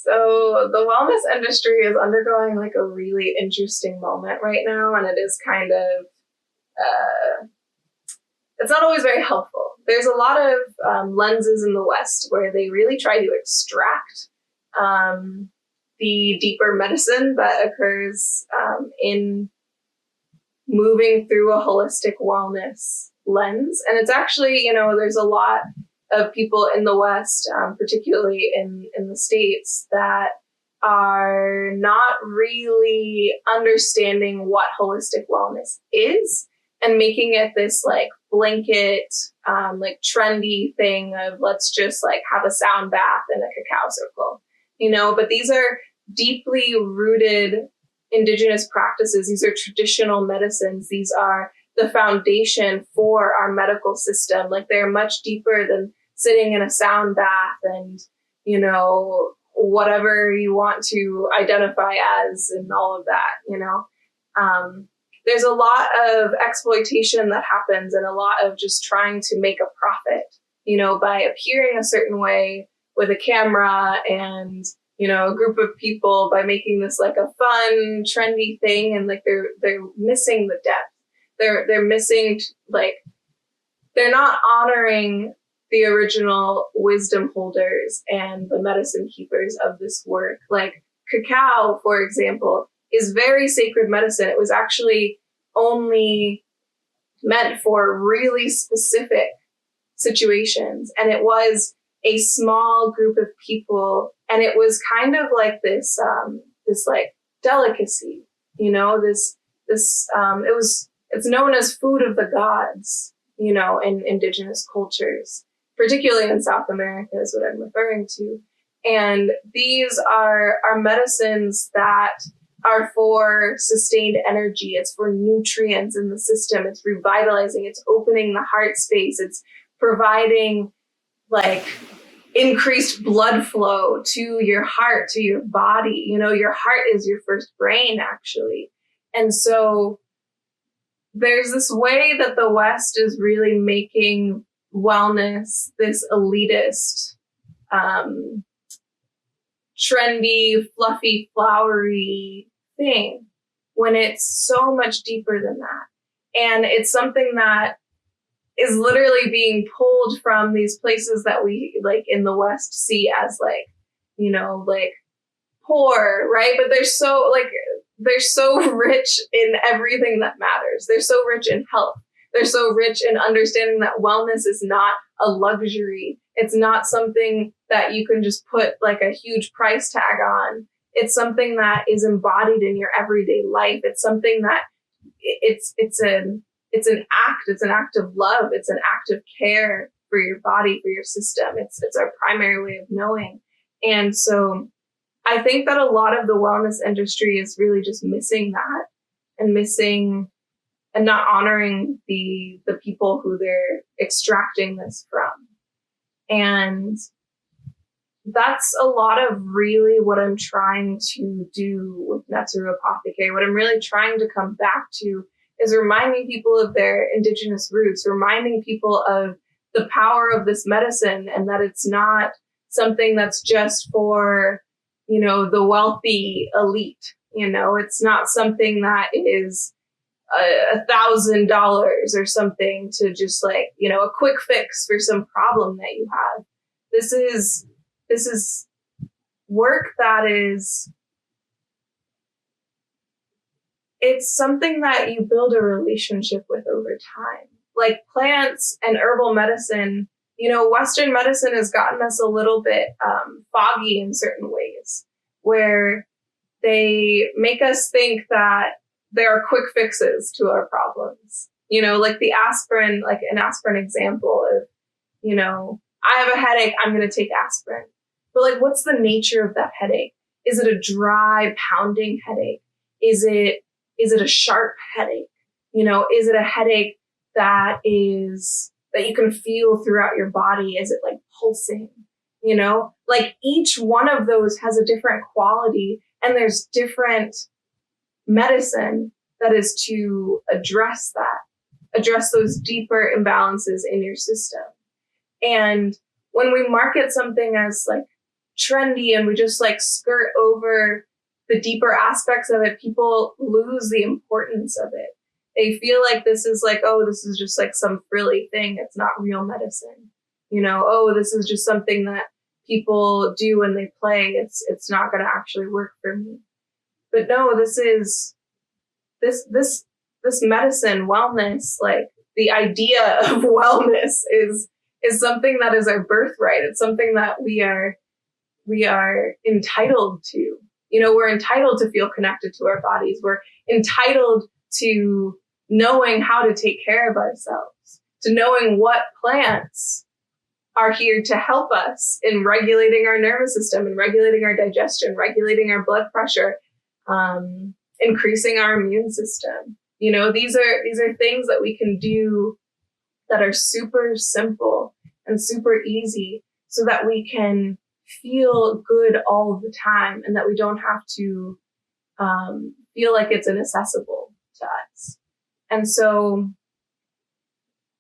So the wellness industry is undergoing like a really interesting moment right now, and it is kind of it's not always very helpful. There's a lot of lenses in the West where they really try to extract the deeper medicine that occurs in moving through a holistic wellness lens. And it's actually, there's a lot of people in the West, particularly in the States, that are not really understanding what holistic wellness is and making it this like blanket, like trendy thing of let's just like have a sound bath in a cacao circle, but these are deeply rooted indigenous practices. These are traditional medicines. These are the foundation for our medical system. Like they're much deeper than sitting in a sound bath and, whatever you want to identify as and all of that, there's a lot of exploitation that happens and a lot of just trying to make a profit, by appearing a certain way with a camera and, a group of people by making this like a fun, trendy thing. And like, they're missing the depth. They're missing, like, they're not honoring the original wisdom holders and the medicine keepers of this work. Like cacao, for example, is very sacred medicine. It was actually only meant for really specific situations. And it was a small group of people. And it was kind of like this like delicacy, it's known as food of the gods, in indigenous cultures, particularly in South America is what I'm referring to. And these are medicines that are for sustained energy. It's for nutrients in the system. It's revitalizing. It's opening the heart space. It's providing like increased blood flow to your heart, to your body. Your heart is your first brain, actually. And so there's this way that the West is really making wellness this elitist, trendy, fluffy, flowery thing when it's so much deeper than that. And it's something that is literally being pulled from these places that we like in the West see as like, like poor, right? But they're so rich in everything that matters. They're so rich in health. They're so rich in understanding that wellness is not a luxury. It's not something that you can just put like a huge price tag on. It's something that is embodied in your everyday life. It's something that it's an act. It's an act of love. It's an act of care for your body, for your system. It's our primary way of knowing. And so I think that a lot of the wellness industry is really just missing that and not honoring the people who they're extracting this from. And that's a lot of really what I'm trying to do with Neteru Apothecary. What I'm really trying to come back to is reminding people of their indigenous roots, reminding people of the power of this medicine and that it's not something that's just for, the wealthy elite. It's not something that is $1,000 or something to just like, a quick fix for some problem that you have. This is work that is, it's something that you build a relationship with over time. Like plants and herbal medicine, Western medicine has gotten us a little bit foggy in certain ways where they make us think that there are quick fixes to our problems. Like the aspirin, like an aspirin example of, I have a headache, I'm going to take aspirin. But like, what's the nature of that headache? Is it a dry, pounding headache? Is it a sharp headache? Is it a headache that you can feel throughout your body? Is it like pulsing? Like each one of those has a different quality, and there's different medicine that is to address those deeper imbalances in your system. And when we market something as like trendy and we just like skirt over the deeper aspects of it, people lose the importance of it. They feel like this is like, oh, this is just like some frilly thing. It's not real medicine. You know, oh, this is just something that people do when they play. It's not going to actually work for me. But no, this is this medicine, wellness, like the idea of wellness is something that is our birthright. It's something that we are entitled to. You know, we're entitled to feel connected to our bodies. We're entitled to knowing how to take care of ourselves, to knowing what plants are here to help us in regulating our nervous system and regulating our digestion, regulating our blood pressure, increasing our immune system. You know, these are things that we can do that are super simple and super easy so that we can feel good all the time and that we don't have to feel like it's inaccessible to us. And so,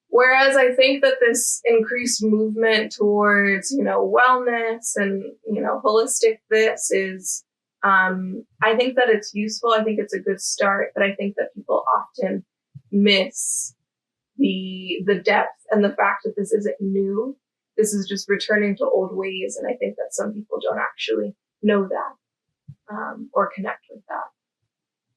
whereas I think that this increased movement towards, you know, wellness and, you know, holistic this is, I think that it's useful. I think it's a good start, but I think that people often miss the depth and the fact that this isn't new. This is just returning to old ways. And I think that some people don't actually know that or connect with that.